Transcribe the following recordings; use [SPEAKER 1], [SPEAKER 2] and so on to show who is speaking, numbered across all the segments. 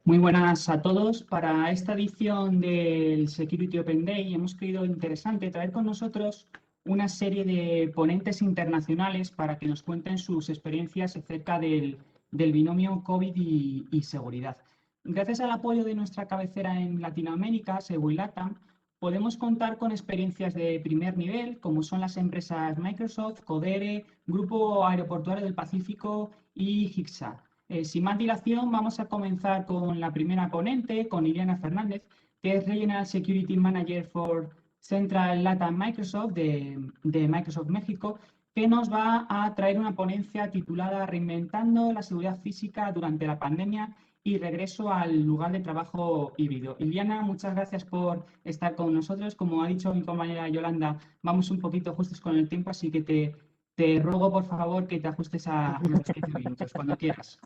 [SPEAKER 1] Muy buenas a todos. Para esta edición del Security Open Day hemos creído interesante traer con nosotros una serie de ponentes internacionales para que nos cuenten sus experiencias acerca del binomio COVID y seguridad. Gracias al apoyo de nuestra cabecera en Latinoamérica, Segurilatam, podemos contar con experiencias de primer nivel, como son las empresas Microsoft, Codere, Grupo Aeroportuario del Pacífico y HICSA. Sin más dilación, vamos a comenzar con la primera ponente, con Ileana Fernández, que es Regional Security Manager for Central Latam Microsoft de Microsoft México, que nos va a traer una ponencia titulada Reinventando la seguridad física durante la pandemia y regreso al lugar de trabajo híbrido. Ileana, muchas gracias por estar con nosotros. Como ha dicho mi compañera Yolanda, vamos un poquito justos con el tiempo, así que te ruego, por favor, que te ajustes a los 15 minutos, cuando quieras.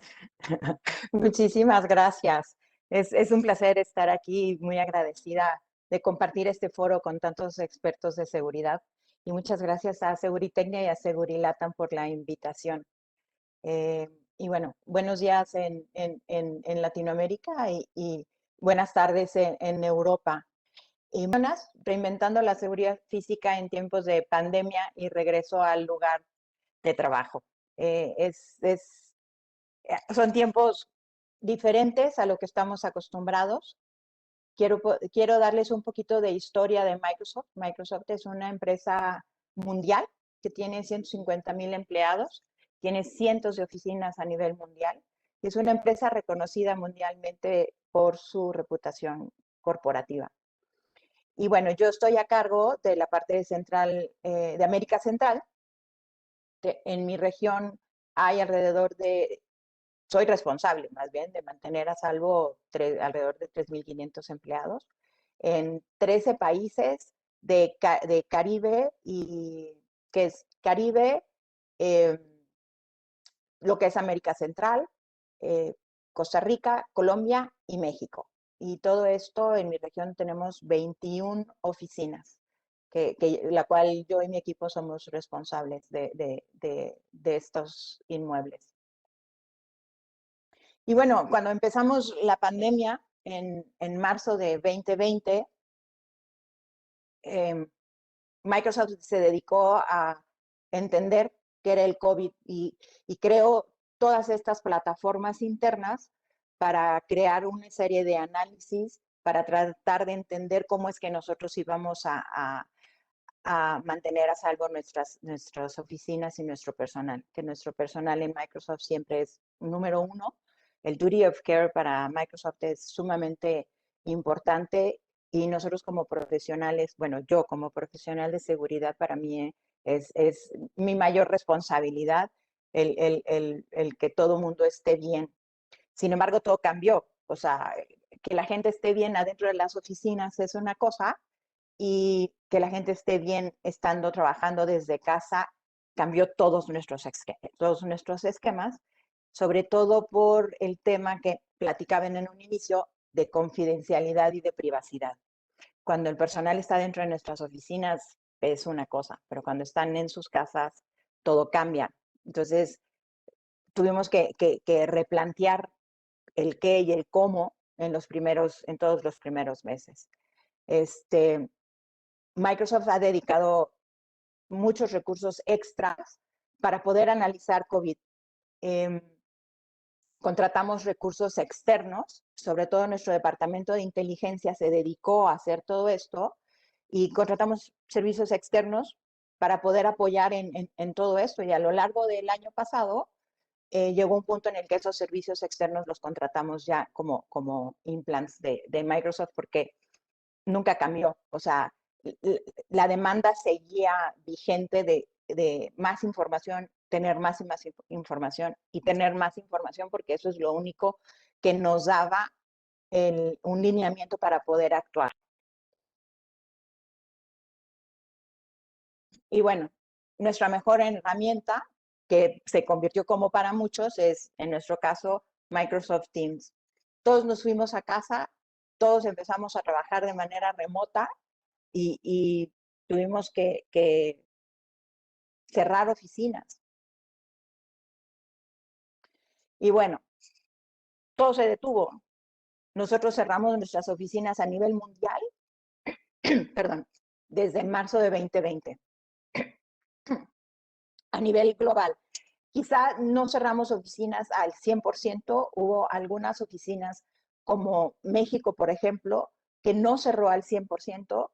[SPEAKER 2] Muchísimas gracias. Es un placer estar aquí, muy agradecida de compartir este foro con tantos expertos de seguridad. Y muchas gracias a Seguritecnia y a Segurilatam por la invitación. Y bueno, buenos días en Latinoamérica y buenas tardes en Europa. Y buenas, reinventando la seguridad física en tiempos de pandemia y regreso al lugar de trabajo. Eh, es, es, Son tiempos diferentes a lo que estamos acostumbrados. Quiero darles un poquito de historia de Microsoft. Microsoft es una empresa mundial que tiene 150,000 empleados, tiene cientos de oficinas a nivel mundial y es una empresa reconocida mundialmente por su reputación corporativa. Y bueno, yo estoy a cargo de la parte central de América Central. En mi región hay soy responsable más bien de mantener a salvo alrededor de 3,500 empleados en 13 países de Caribe, que es Caribe, eh, lo que es América Central, eh, Costa Rica, Colombia y México. Y todo esto en mi región tenemos 21 oficinas, la cual yo y mi equipo somos responsables de estos inmuebles. Y bueno, cuando empezamos la pandemia en marzo de 2020, Microsoft se dedicó a entender qué era el COVID y creó todas estas plataformas internas para crear una serie de análisis para tratar de entender cómo es que nosotros íbamos a mantener a salvo nuestras oficinas y nuestro personal, que nuestro personal en Microsoft siempre es número uno. El duty of care para Microsoft es sumamente importante y nosotros como profesionales, bueno, yo como profesional de seguridad, para mí es mi mayor responsabilidad el que todo mundo esté bien. Sin embargo, todo cambió. O sea, que la gente esté bien adentro de las oficinas es una cosa, y que la gente esté bien estando trabajando desde casa cambió todos nuestros esquemas, sobre todo por el tema que platicaban en un inicio de confidencialidad y de privacidad. Cuando el personal está dentro de nuestras oficinas es una cosa, pero cuando están en sus casas todo cambia. Entonces tuvimos que replantear el qué y el cómo en todos los primeros meses. Microsoft ha dedicado muchos recursos extras para poder analizar COVID. Eh, Contratamos recursos externos, sobre todo nuestro departamento de inteligencia se dedicó a hacer todo esto y contratamos servicios externos para poder apoyar en todo esto. Y a lo largo del año pasado llegó un punto en el que esos servicios externos los contratamos ya como implants de Microsoft porque nunca cambió. O sea, la demanda seguía vigente de más información, tener más y más información y tener más información porque eso es lo único que nos daba un lineamiento para poder actuar. Y bueno, nuestra mejor herramienta, que se convirtió como para muchos, es en nuestro caso Microsoft Teams. Todos nos fuimos a casa, todos empezamos a trabajar de manera remota y tuvimos que cerrar oficinas. Y bueno, todo se detuvo. Nosotros cerramos nuestras oficinas a nivel mundial, perdón, desde marzo de 2020. A nivel global. Quizá no cerramos oficinas al 100%, hubo algunas oficinas como México, por ejemplo, que no cerró al 100%,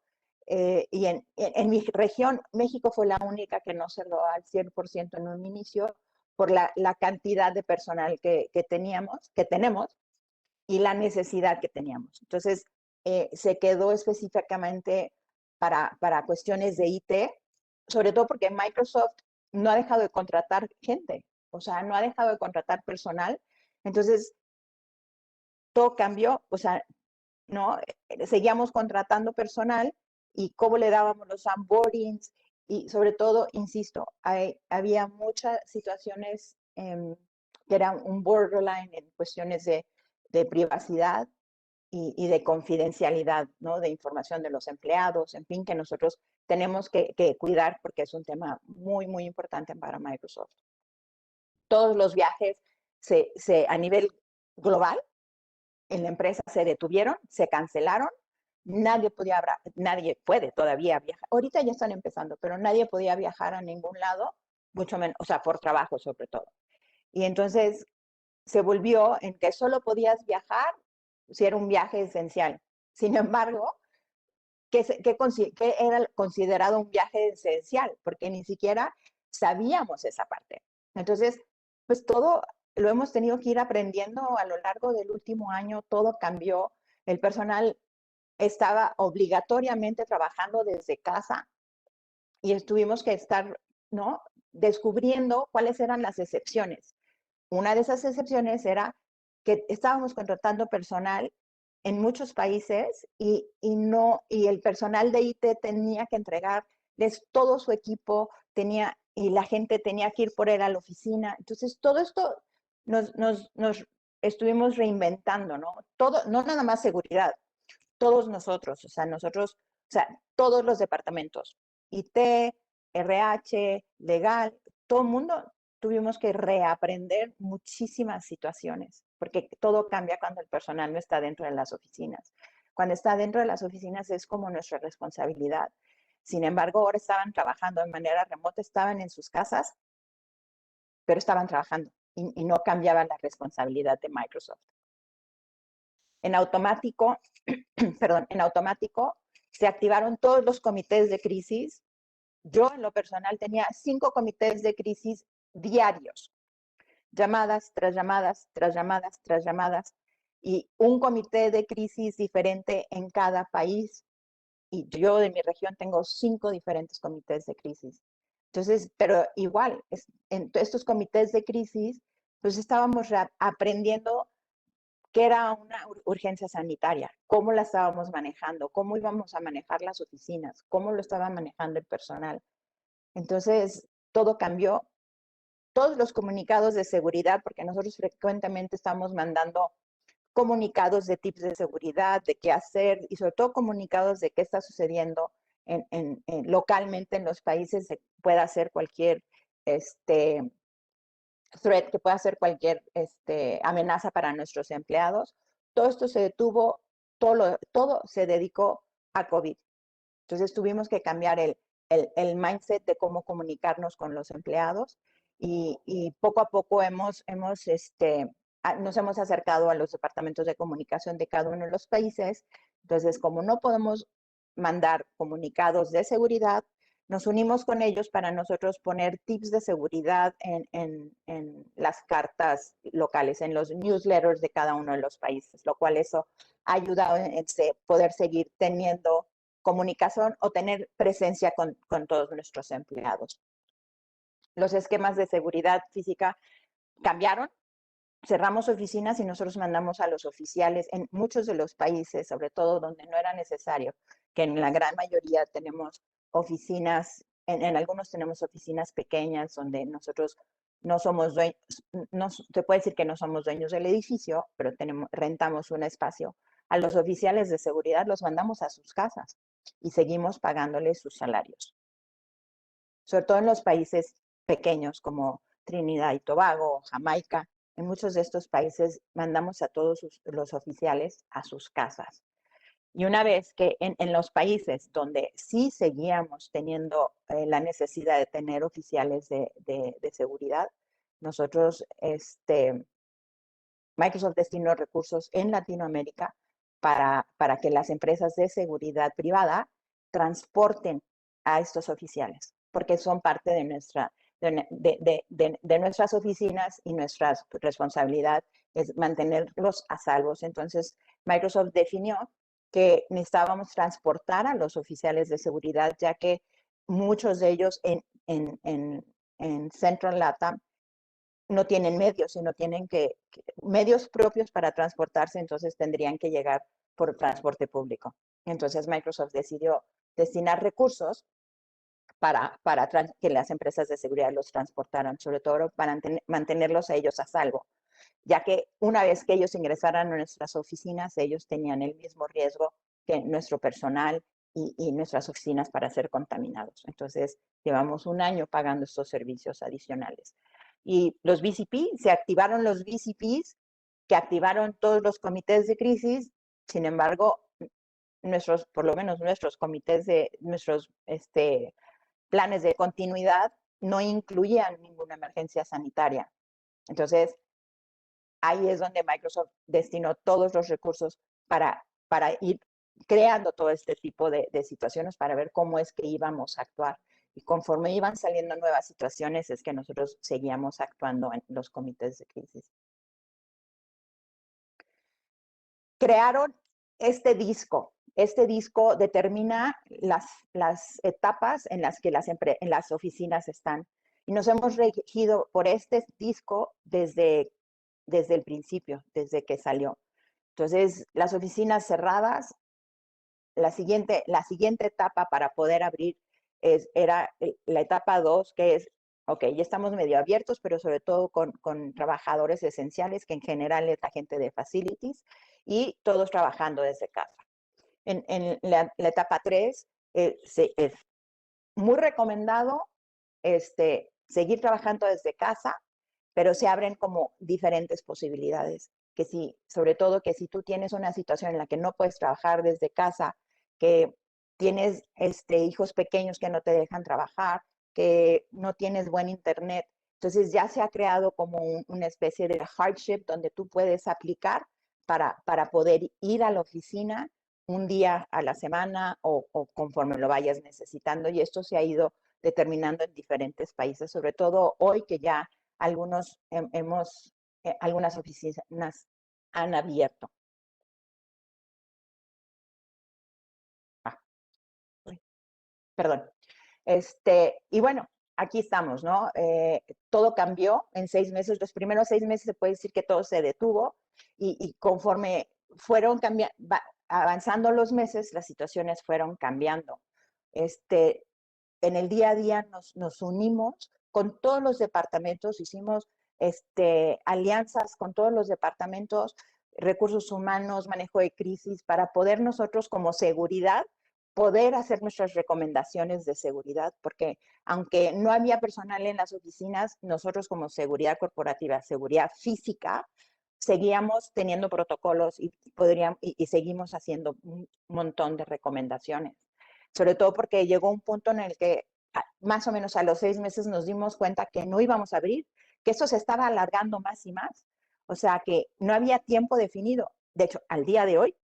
[SPEAKER 2] y en mi región, México fue la única que no cerró al 100% en un inicio por la cantidad de personal que tenemos y la necesidad que teníamos. Entonces, se quedó específicamente para cuestiones de IT, sobre todo porque Microsoft no ha dejado de contratar gente, o sea, no ha dejado de contratar personal. Entonces, todo cambió, o sea, ¿no? Seguíamos contratando personal y cómo le dábamos los onboardings y sobre todo, insisto, había muchas situaciones que eran un borderline en cuestiones de privacidad y de confidencialidad, ¿no? De información de los empleados, en fin, que nosotros tenemos que cuidar porque es un tema muy, muy importante para Microsoft. Todos los viajes a nivel global en la empresa se detuvieron, se cancelaron, nadie puede todavía viajar. Ahorita ya están empezando, pero nadie podía viajar a ningún lado, mucho menos, o sea, por trabajo sobre todo. Y entonces se volvió en que solo podías viajar si era un viaje esencial. Sin embargo, ¿qué era considerado un viaje esencial? Porque ni siquiera sabíamos esa parte. Entonces, pues todo lo hemos tenido que ir aprendiendo a lo largo del último año, todo cambió, el personal estaba obligatoriamente trabajando desde casa y tuvimos que estar, ¿no? Descubriendo cuáles eran las excepciones. Una de esas excepciones era que estábamos contratando personal en muchos países y el personal de IT tenía que entregarles todo su equipo, y la gente tenía que ir por él a la oficina. Entonces, todo esto nos estuvimos reinventando, ¿no? Todo, no nada más seguridad, todos nosotros, o sea, todos los departamentos, IT, RH, legal, todo el mundo tuvimos que reaprender muchísimas situaciones, porque todo cambia cuando el personal no está dentro de las oficinas. Cuando está dentro de las oficinas es como nuestra responsabilidad. Sin embargo, ahora estaban trabajando de manera remota, estaban en sus casas, pero estaban trabajando y no cambiaba la responsabilidad de Microsoft. En automático, perdón, en automático se activaron todos los comités de crisis. Yo en lo personal tenía 5 comités de crisis diarios, llamadas tras llamadas, tras llamadas, tras llamadas, y un comité de crisis diferente en cada país. Y yo de mi región tengo 5 diferentes comités de crisis. Entonces, pero igual, en estos comités de crisis, pues estábamos aprendiendo qué era una urgencia sanitaria, cómo la estábamos manejando, cómo íbamos a manejar las oficinas, cómo lo estaba manejando el personal. Entonces, todo cambió. Todos los comunicados de seguridad, porque nosotros frecuentemente estamos mandando comunicados de tips de seguridad, de qué hacer y sobre todo comunicados de qué está sucediendo localmente en los países, pueda hacer cualquier threat, que pueda ser cualquier amenaza para nuestros empleados. Todo esto se detuvo, todo se dedicó a COVID. Entonces tuvimos que cambiar el mindset de cómo comunicarnos con los empleados y poco a poco nos hemos acercado a los departamentos de comunicación de cada uno de los países. Entonces, como no podemos mandar comunicados de seguridad, nos unimos con ellos para nosotros poner tips de seguridad en las cartas locales, en los newsletters de cada uno de los países, lo cual eso ha ayudado en poder seguir teniendo comunicación o tener presencia con todos nuestros empleados. Los esquemas de seguridad física cambiaron, cerramos oficinas y nosotros mandamos a los oficiales en muchos de los países, sobre todo donde no era necesario, que en la gran mayoría tenemos oficinas, en algunos tenemos oficinas pequeñas donde nosotros no somos dueños, no, se puede decir que no somos dueños del edificio, pero rentamos un espacio. A los oficiales de seguridad los mandamos a sus casas y seguimos pagándoles sus salarios. Sobre todo en los países pequeños como Trinidad y Tobago, Jamaica, en muchos de estos países mandamos a todos los oficiales a sus casas. Y una vez que en los países donde sí seguíamos teniendo la necesidad de tener oficiales de seguridad, nosotros, Microsoft destinó recursos en Latinoamérica para que las empresas de seguridad privada transporten a estos oficiales, porque son parte de nuestras oficinas y nuestra responsabilidad es mantenerlos a salvo. Entonces, Microsoft definió que necesitábamos transportar a los oficiales de seguridad, ya que muchos de ellos en Central Latam no tienen medios, sino tienen medios propios para transportarse, entonces tendrían que llegar por transporte público. Entonces Microsoft decidió destinar recursos para que las empresas de seguridad los transportaran, sobre todo para mantenerlos a ellos a salvo, ya que una vez que ellos ingresaran a nuestras oficinas, ellos tenían el mismo riesgo que nuestro personal y nuestras oficinas para ser contaminados. Entonces, llevamos un año pagando estos servicios adicionales. Y los BCP, se activaron los BCPs, que activaron todos los comités de crisis. Sin embargo, por lo menos nuestros comités nuestros planes de continuidad no incluían ninguna emergencia sanitaria. Entonces, ahí es donde Microsoft destinó todos los recursos para ir creando todo este tipo de situaciones para ver cómo es que íbamos a actuar. Y conforme iban saliendo nuevas situaciones es que nosotros seguíamos actuando en los comités de crisis. Crearon este disco. Este disco determina las etapas en las que en las oficinas están. Y nos hemos regido por este disco desde el principio, desde que salió. Entonces, las oficinas cerradas, la siguiente etapa para poder abrir era la etapa 2, que es, ok, ya estamos medio abiertos, pero sobre todo con trabajadores esenciales, que en general es la gente de facilities, y todos trabajando desde casa. En la etapa 3 es muy recomendado seguir trabajando desde casa, pero se abren como diferentes posibilidades. Que si, sobre todo que si tú tienes una situación en la que no puedes trabajar desde casa, que tienes hijos pequeños que no te dejan trabajar, que no tienes buen internet, entonces ya se ha creado como una especie de hardship donde tú puedes aplicar para poder ir a la oficina un día a la semana o conforme lo vayas necesitando, y esto se ha ido determinando en diferentes países, sobre todo hoy que ya algunas oficinas han abierto. Perdón. Y bueno, aquí estamos, ¿no? Todo cambió en 6 meses. Los primeros 6 meses se puede decir que todo se detuvo y conforme fueron avanzando los meses, las situaciones fueron cambiando. En el día a día nos unimos con todos los departamentos, hicimos alianzas con todos los departamentos, recursos humanos, manejo de crisis, para poder nosotros como seguridad poder hacer nuestras recomendaciones de seguridad, porque aunque no había personal en las oficinas, nosotros como seguridad corporativa, seguridad física, seguíamos teniendo protocolos y seguimos haciendo un montón de recomendaciones. Sobre todo porque llegó un punto en el que más o menos a los 6 meses nos dimos cuenta que no íbamos a abrir, que esto se estaba alargando más y más. O sea, que no había tiempo definido. De hecho, al día de hoy,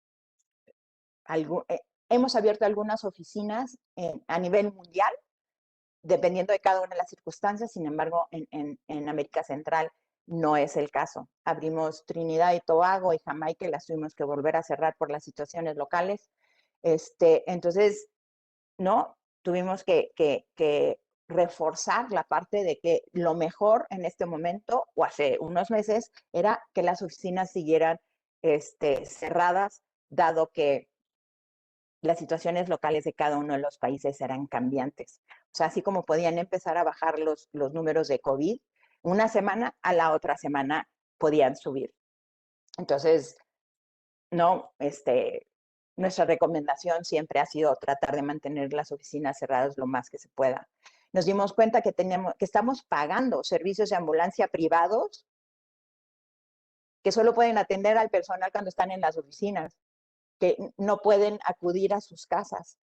[SPEAKER 2] hemos abierto algunas oficinas a nivel mundial, dependiendo de cada una de las circunstancias. Sin embargo, en América Central no es el caso. Abrimos Trinidad y Tobago y Jamaica y las tuvimos que volver a cerrar por las situaciones locales. Entonces, ¿no? Tuvimos que reforzar la parte de que lo mejor en este momento, o hace unos meses, era que las oficinas siguieran cerradas, dado que las situaciones locales de cada uno de los países eran cambiantes. O sea, así como podían empezar a bajar los números de COVID, una semana a la otra semana podían subir. Entonces, no, nuestra recomendación siempre ha sido tratar de mantener las oficinas cerradas lo más que se pueda. Nos dimos cuenta que estamos pagando servicios de ambulancia privados que solo pueden atender al personal cuando están en las oficinas, que no pueden acudir a sus casas.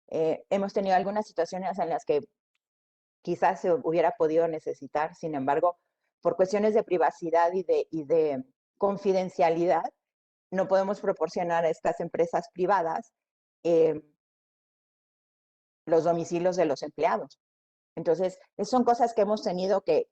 [SPEAKER 2] Hemos tenido algunas situaciones en las que quizás se hubiera podido necesitar, sin embargo, por cuestiones de privacidad y de confidencialidad, no podemos proporcionar a estas empresas privadas eh, los domicilios de los empleados. Entonces, son cosas que hemos tenido que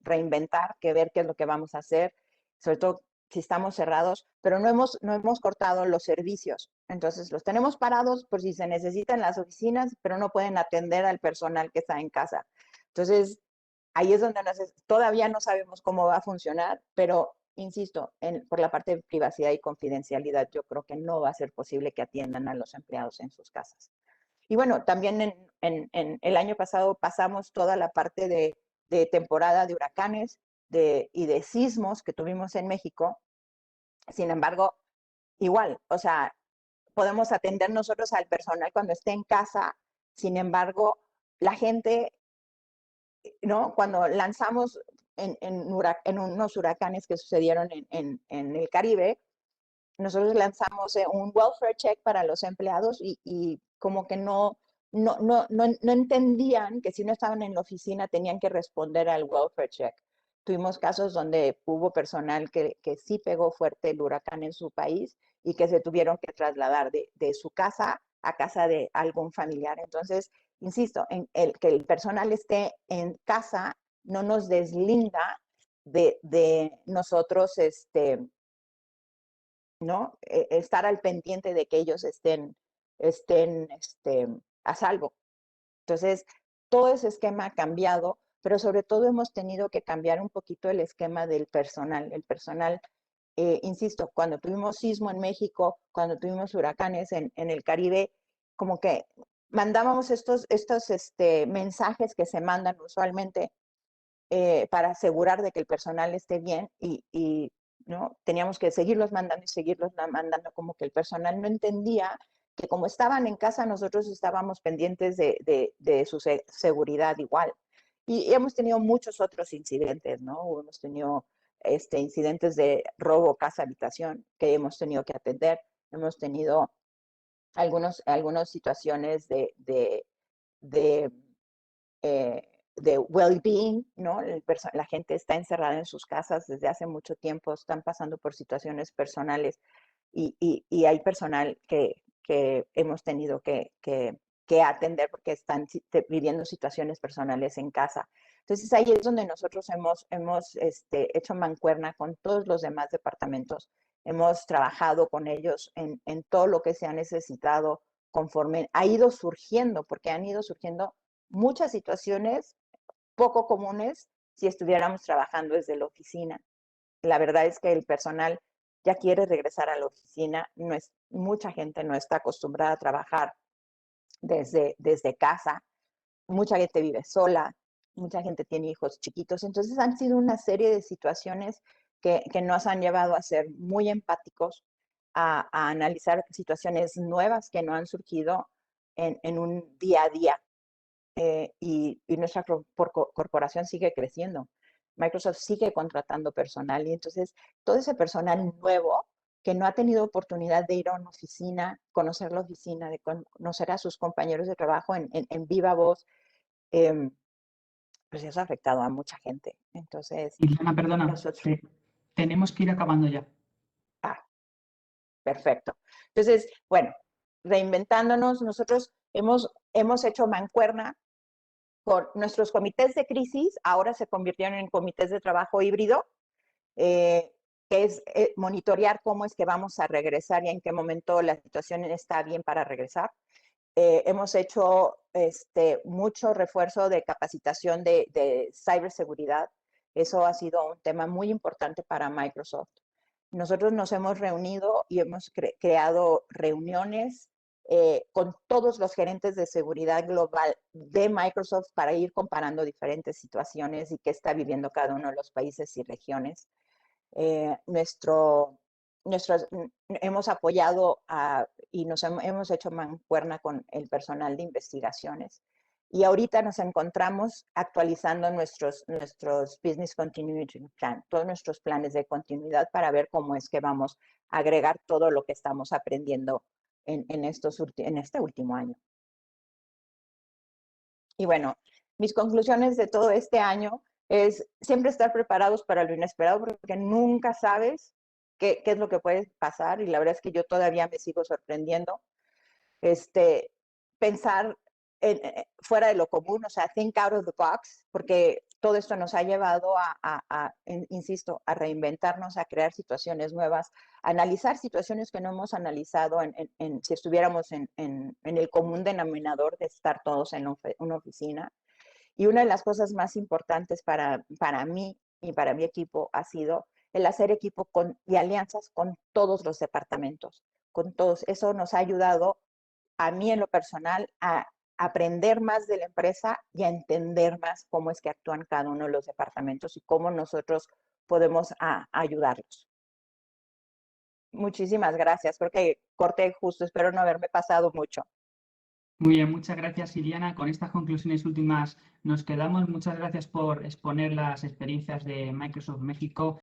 [SPEAKER 2] reinventar, que ver qué es lo que vamos a hacer, sobre todo si estamos cerrados, pero no hemos cortado los servicios. Entonces, los tenemos parados por si se necesitan las oficinas, pero no pueden atender al personal que está en casa. Entonces, ahí es donde todavía no sabemos cómo va a funcionar, pero insisto, por la parte de privacidad y confidencialidad, yo creo que no va a ser posible que atiendan a los empleados en sus casas. Y bueno, también en el año pasado pasamos toda la parte de temporada de huracanes y de sismos que tuvimos en México. Sin embargo, igual, o sea, podemos atender nosotros al personal cuando esté en casa. Sin embargo, la gente, ¿no? Cuando lanzamos en unos huracanes que sucedieron en el Caribe, nosotros lanzamos un welfare check para los empleados y como que no entendían que si no estaban en la oficina tenían que responder al welfare check. Tuvimos casos donde hubo personal que sí pegó fuerte el huracán en su país y que se tuvieron que trasladar de su casa a casa de algún familiar. Entonces, insisto, que el personal esté en casa no nos deslinda de nosotros, ¿no? Estar al pendiente de que ellos estén a salvo. Entonces, todo ese esquema ha cambiado, pero sobre todo hemos tenido que cambiar un poquito el esquema del personal. El personal, insisto, cuando tuvimos sismo en México, cuando tuvimos huracanes en el Caribe, como que mandábamos estos mensajes que se mandan usualmente para asegurar de que el personal esté bien y ¿no? Teníamos que seguirlos mandando y seguirlos mandando, como que el personal no entendía que como estaban en casa nosotros estábamos pendientes de su seguridad igual. Y hemos tenido muchos otros incidentes, ¿no? Hemos tenido incidentes de robo, casa, habitación que hemos tenido que atender. Hemos tenido algunas situaciones eh, de well-being, ¿no? La gente está encerrada en sus casas desde hace mucho tiempo, están pasando por situaciones personales y hay personal que hemos tenido que atender porque están viviendo situaciones personales en casa. Entonces ahí es donde nosotros hemos hecho mancuerna con todos los demás departamentos, hemos trabajado con ellos en todo lo que se ha necesitado conforme ha ido surgiendo, porque han ido surgiendo muchas situaciones poco comunes si estuviéramos trabajando desde la oficina. La verdad es que el personal ya quiere regresar a la oficina, mucha gente no está acostumbrada a trabajar desde casa, mucha gente vive sola, mucha gente tiene hijos chiquitos, entonces han sido una serie de situaciones que nos han llevado a ser muy empáticos, a analizar situaciones nuevas que no han surgido en un día a día y nuestra corporación sigue creciendo. Microsoft sigue contratando personal y entonces todo ese personal nuevo que no ha tenido oportunidad de ir a una oficina, conocer la oficina, de conocer a sus compañeros de trabajo en viva voz, pues eso ha afectado a mucha gente. Entonces,
[SPEAKER 1] Liliana, perdona,
[SPEAKER 2] nosotros,
[SPEAKER 1] tenemos que ir acabando ya.
[SPEAKER 2] ah, perfecto. Entonces, bueno, reinventándonos, nosotros hemos hecho mancuerna con nuestros comités de crisis, ahora se convirtieron en comités de trabajo híbrido, que es monitorear cómo es que vamos a regresar y en qué momento la situación está bien para regresar. Hemos hecho mucho refuerzo de capacitación de ciberseguridad. Eso ha sido un tema muy importante para Microsoft. Nosotros nos hemos reunido y hemos creado reuniones con todos los gerentes de seguridad global de Microsoft para ir comparando diferentes situaciones y qué está viviendo cada uno de los países y regiones. Hemos apoyado y hemos hecho mancuerna con el personal de investigaciones Y ahorita nos encontramos actualizando nuestros Business Continuity Plan, todos nuestros planes de continuidad para ver cómo es que vamos a agregar todo lo que estamos aprendiendo en este último año. Y bueno, mis conclusiones de todo este año es siempre estar preparados para lo inesperado, porque nunca sabes qué es lo que puede pasar, y la verdad es que yo todavía me sigo sorprendiendo. Pensar fuera de lo común, o sea, think out of the box, porque todo esto nos ha llevado insisto, a reinventarnos, a crear situaciones nuevas, a analizar situaciones que no hemos analizado si estuviéramos en el común denominador de estar todos en una oficina. Y una de las cosas más importantes para mí y para mi equipo ha sido el hacer equipo y alianzas con todos los departamentos, con todos. Eso nos ha ayudado a mí en lo personal a aprender más de la empresa y a entender más cómo es que actúan cada uno de los departamentos y cómo nosotros podemos ayudarlos. Muchísimas gracias. Creo que corté justo, espero no haberme pasado mucho.
[SPEAKER 1] Muy bien, muchas gracias, Iliana. Con estas conclusiones últimas nos quedamos. Muchas gracias por exponer las experiencias de Microsoft México